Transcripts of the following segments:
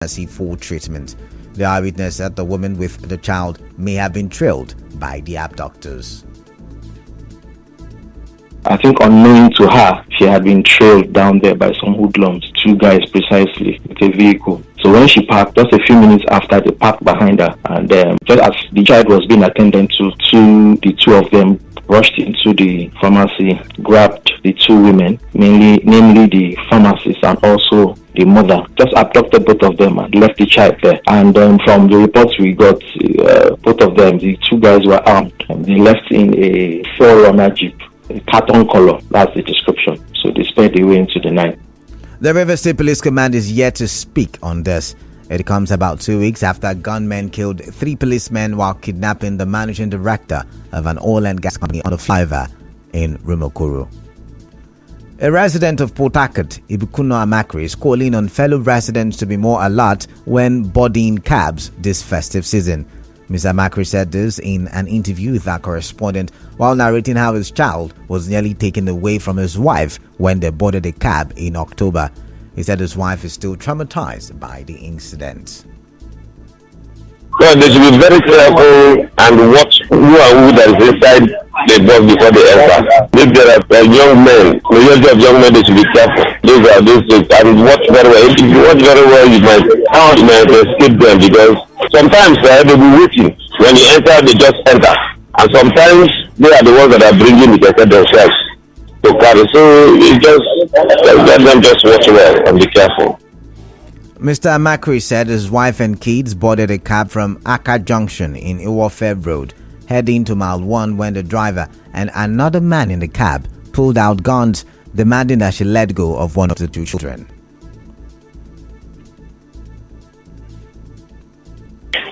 for treatment. The eyewitness said the woman with the child may have been trailed by the abductors. I think unknowing to her, she had been trailed down there by some hoodlums, two guys precisely, with a vehicle. So when she parked, just a few minutes after, they parked behind her. And just as the child was being attended to, the two of them rushed into the pharmacy, grabbed the two women, namely the pharmacist and also the mother, just abducted both of them and left the child there. And from the reports we got, both of them, the two guys were armed. And they left in a 4-runner jeep, a carton color. That's the description. So they sped away into the night. The River State Police Command is yet to speak on this. It comes about 2 weeks after gunmen killed 3 policemen while kidnapping the managing director of an oil and gas company on the flyover in Rumokuru. A resident of Port Harcourt, Ibukuno Amakri, is calling on fellow residents to be more alert when boarding cabs this festive season. Mr. Amakri said this in an interview with our correspondent while narrating how his child was nearly taken away from his wife when they boarded a cab in October. He said his wife is still traumatized by the incident. Well, they should be very careful and watch who that is inside the bus before they enter. If there are young men, majority of young men, they should be careful. Those are those things. And watch very well. If you watch very well, you might escape them, because sometimes they'll be waiting. When you enter, they just enter. And sometimes they are the ones that are bringing it themselves to carry. So you just let them just watch well and be careful. Mr. Amakri said his wife and kids boarded a cab from Akka Junction in Iwofe Road, heading to Mile 1 when the driver and another man in the cab pulled out guns, demanding that she let go of one of the 2 children.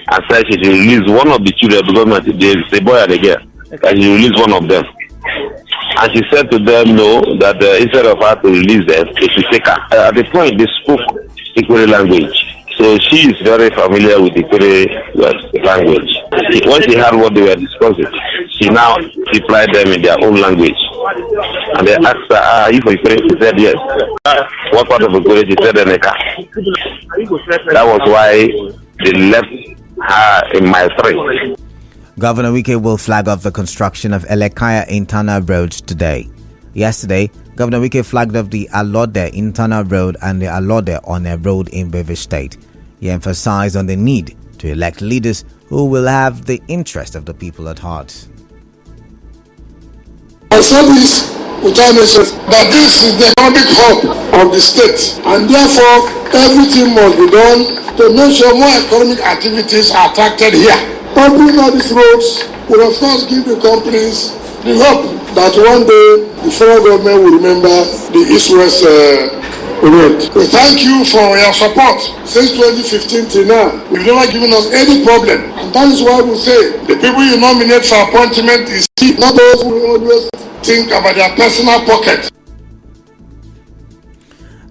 I said she should release one of the children because there is a boy and a girl. And she released one of them. And she said to them, no, that instead of her to release them, they should take her. At the point, they spoke Ikore language. So she is very familiar with Ikore language. When she heard what they were discussing, she now replied them in their own language. And they asked her, are you for Ikore? She said, yes. What part of Ikore? She said, Eneka. That was why they left her in Mile 3. Governor Wike will flag off the construction of Elekaya internal roads today. Yesterday, Governor Wike flagged off the Alode internal road and the Alode on a road in Beverly State. He emphasized on the need to elect leaders who will have the interest of the people at heart. I said this with earnestness that this is the economic hub of the state, and therefore everything must be done to make sure more economic activities are attracted here. Opening all these roads will of course give the companies the hope that one day the federal government will remember the East-West road. We thank you for your support since 2015 till now. You've never given us any problem, and that is why we say the people you nominate for appointment is key, not those who always think about their personal pocket.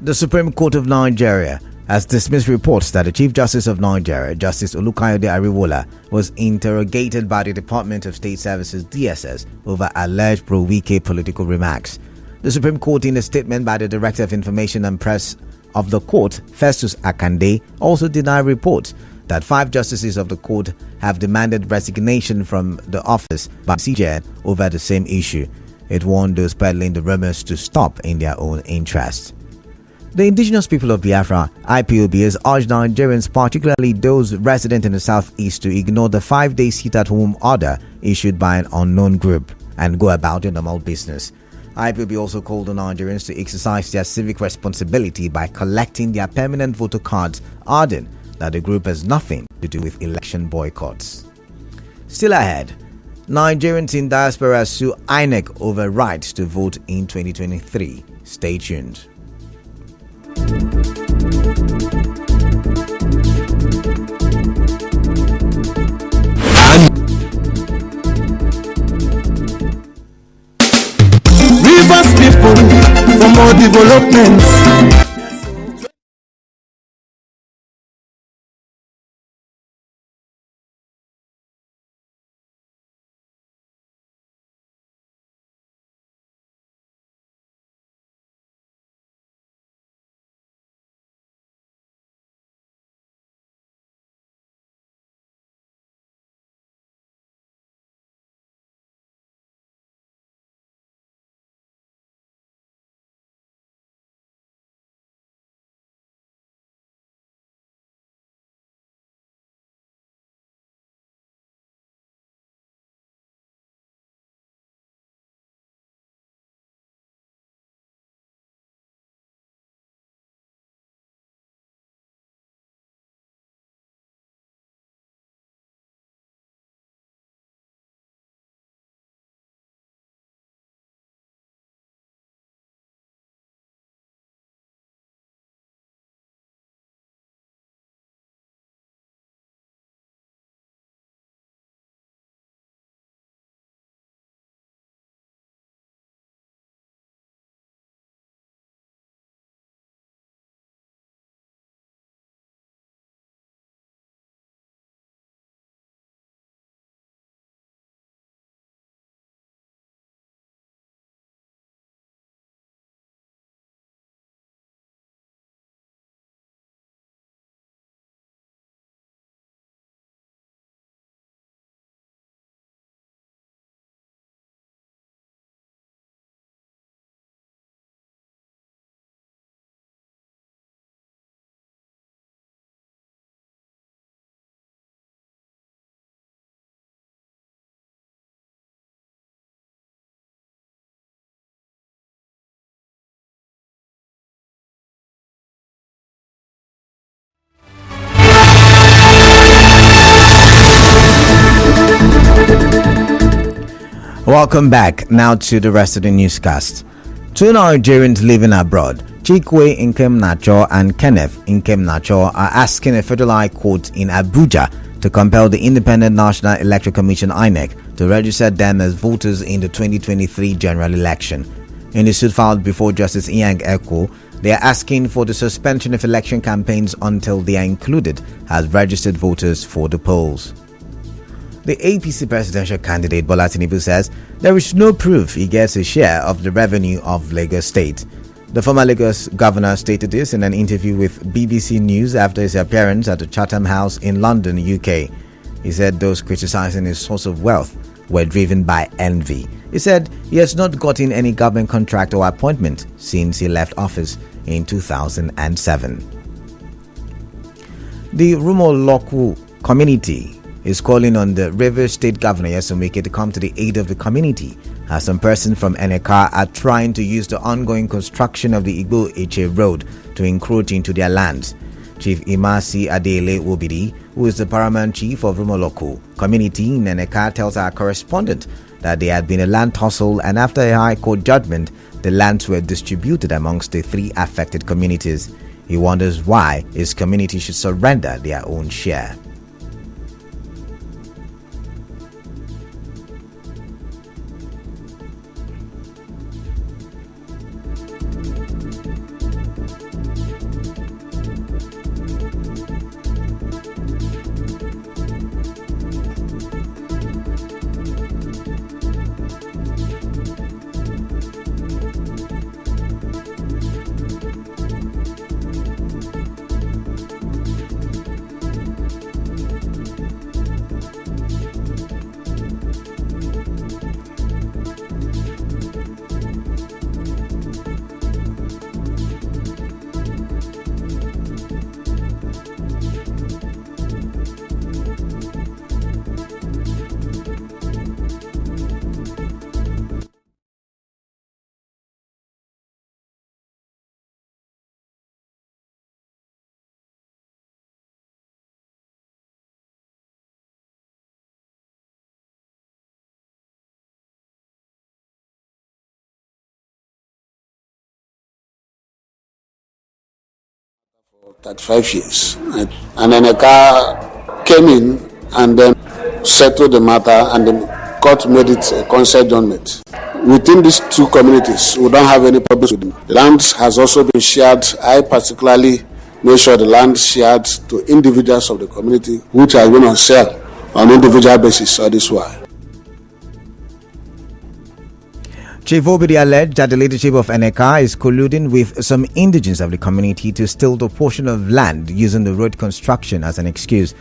The Supreme Court of Nigeria has dismissed reports that the Chief Justice of Nigeria, Justice Olukayode Ariwola, was interrogated by the Department of State Services (DSS) over alleged pro-Wike political remarks. The Supreme Court, in a statement by the Director of Information and Press of the court, Festus Akande, also denied reports that 5 justices of the court have demanded resignation from the office by CJN over the same issue. It warned those peddling the rumors to stop in their own interest. The indigenous people of Biafra, IPOB, has urged Nigerians, particularly those resident in the southeast, to ignore the 5-day sit-at-home order issued by an unknown group and go about their normal business. IPOB also called on Nigerians to exercise their civic responsibility by collecting their permanent voter cards, adding that the group has nothing to do with election boycotts. Still ahead, Nigerians in diaspora sue INEC over rights to vote in 2023. Stay tuned. Rivers people for more development. Welcome back. Now to the rest of the newscast. Two Nigerians living abroad, Chikwe Nkemnacho and Kenneth Nkemnacho, are asking a federal high court in Abuja to compel the Independent National Electoral Commission (INEC) to register them as voters in the 2023 general election. In a suit filed before Justice Inyang Eko, they are asking for the suspension of election campaigns until they are included as registered voters for the polls. The APC presidential candidate Bola Tinubu says there is no proof he gets a share of the revenue of Lagos State. The former Lagos governor stated this in an interview with BBC News after his appearance at the Chatham House in London, UK. He said those criticizing his source of wealth were driven by envy. He said he has not gotten any government contract or appointment since he left office in 2007. The Rumoloku community is calling on the Rivers State Governor Yesomike to come to the aid of the community, as some persons from Eneka are trying to use the ongoing construction of the Igbo Eche Road to encroach into their lands. Chief Imasi Adele Obidi, who is the paramount chief of Rumoloku community in Eneka, tells our correspondent that there had been a land tussle, and after a high court judgment, the lands were distributed amongst the three affected communities. He wonders why his community should surrender their own share. For 35 years. And then a car came in and then settled the matter, and the court made it a consent judgment. Within these two communities, we don't have any problems with them. The land has also been shared. I particularly make sure the land shared to individuals of the community, which are going to sell on individual basis. So this why. Chief Obidi alleged that the leadership of Eneka is colluding with some indigents of the community to steal the portion of land using the road construction as an excuse.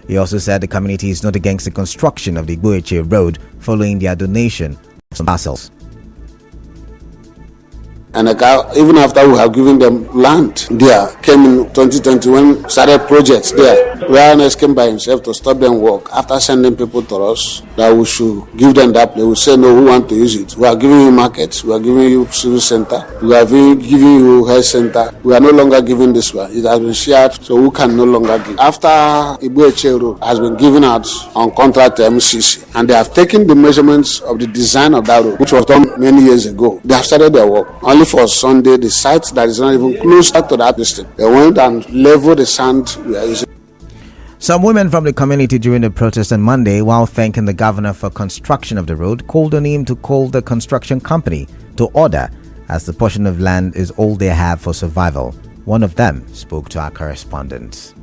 He also said the community is not against the construction of the Igboeche Road following their donation of some parcels. And even after we have given them land, there came in 2021, started projects there. Whereas came by himself to stop them work. After sending people to us that we should give them that place, we say no, we want to use it. We are giving you markets, we are giving you civil center, we are giving you health center. We are no longer giving this one. It has been shared, so we can no longer give. After Igboeche Road has been given out on contract to MCC, and they have taken the measurements of the design of that road, which was done many years ago. They have started their work. Only for Sunday, the site that is not even closer to that district, they went and leveled the sand we are using. Some women from the community during the protest on Monday, while thanking the governor for construction of the road, called on him to call the construction company to order, as the portion of land is all they have for survival. One of them spoke to our correspondent.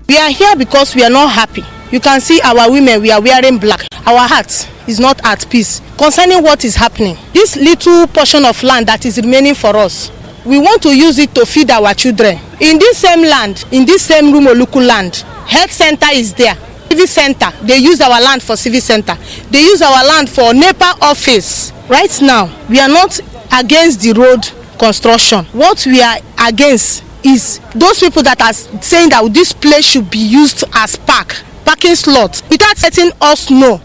We are here because we are not happy. You can see our women, we are wearing black. Our heart is not at peace concerning what is happening. This little portion of land that is remaining for us, we want to use it to feed our children. In this same land, in this same Rumoloku land, health center is there. Civic center, they use our land for civic center. They use our land for NEPA office. Right now, we are not against the road construction. What we are against is those people that are saying that this place should be used as parking slot without letting us know.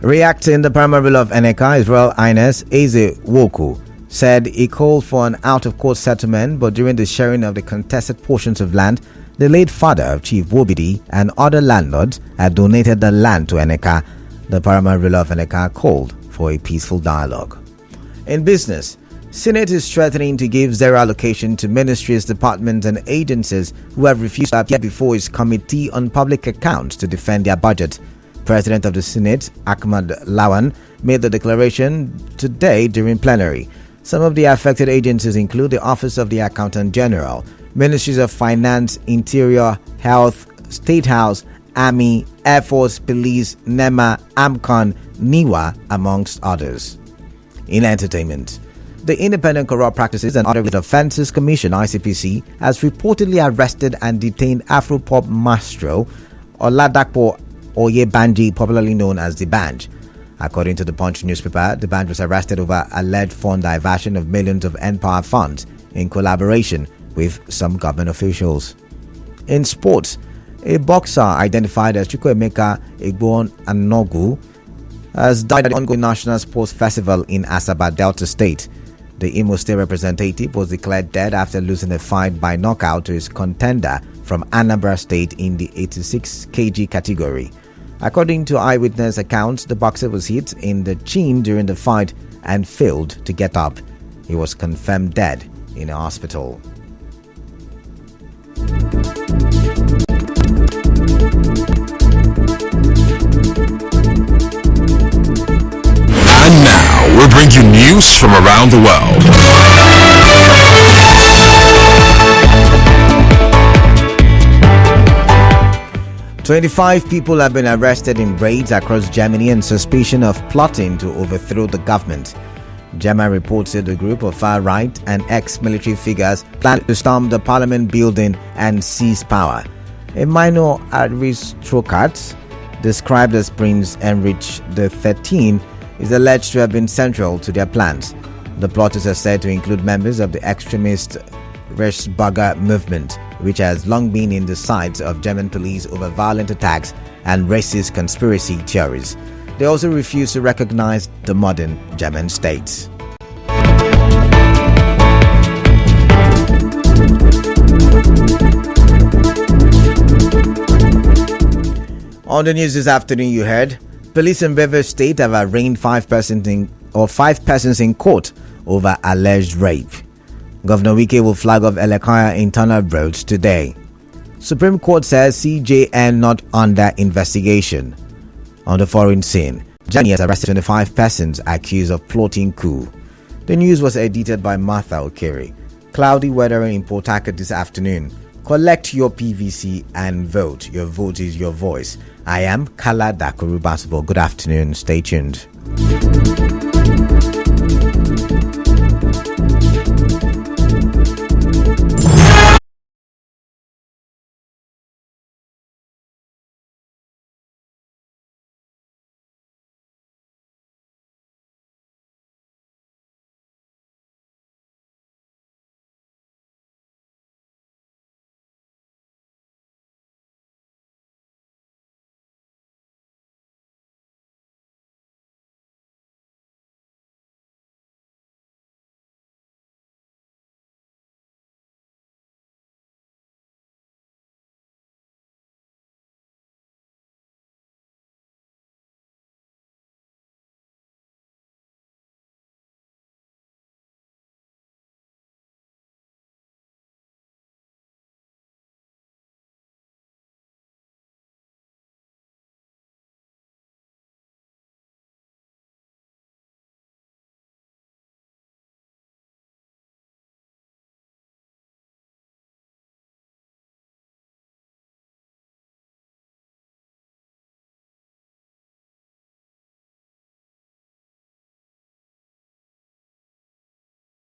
Reacting, the Primary of Eneka, His Royal Highness Eze Woku, said he called for an out-of-court settlement, but during the sharing of the contested portions of land, the late father of Chief Wobidi and other landlords had donated the land to Eneka. The paramount ruler of Eneka called for a peaceful dialogue. In business, Senate is threatening to give zero allocation to ministries, departments and agencies who have refused to appear before its Committee on Public Accounts to defend their budget. President of the Senate, Ahmad Lawan, made the declaration today during plenary. Some of the affected agencies include the Office of the Accountant General, Ministries of Finance, Interior, Health, State House, Army, Air Force, Police, NEMA, AMCON, NIWA, amongst others. In entertainment, the Independent Corrupt Practices and Other Offences Commission (ICPC) has reportedly arrested and detained Afropop maestro Oladapo Oyebanji, popularly known as the Banj. According to the Punch newspaper, the Banj was arrested over alleged fund diversion of millions of N-Power funds in collaboration with some government officials. In sports, a boxer identified as Chukwuemeka Egbon Anogu has died at the ongoing National Sports Festival in Asaba, Delta State. The Imo State representative was declared dead after losing a fight by knockout to his contender from Anambra State in the 86 kg category. According to eyewitness accounts, the boxer was hit in the chin during the fight and failed to get up. He was confirmed dead in a hospital. And now we'll bring you news from around the world. 25 people have been arrested in raids across Germany on suspicion of plotting to overthrow the government. German reports said a group of far-right and ex-military figures planned to storm the parliament building and seize power. A minor aristocrat, described as Prince Heinrich XIII, is alleged to have been central to their plans. The plotters are said to include members of the extremist Rechtsbürger movement, which has long been in the sights of German police over violent attacks and racist conspiracy theories. They also refuse to recognize the modern German state. On the news this afternoon, you heard police in Rivers State have arraigned five persons in court over alleged rape. Governor Wike will flag off Elekaya internal roads today. Supreme Court says CJN not under investigation. On the foreign scene, Germany has arrested 25 persons accused of plotting coup. The news was edited by Martha Okere. Cloudy weather in Port Harcourt this afternoon. Collect your PVC and vote. Your vote is your voice. I am Kala Dakurubasibo. Good afternoon. Stay tuned.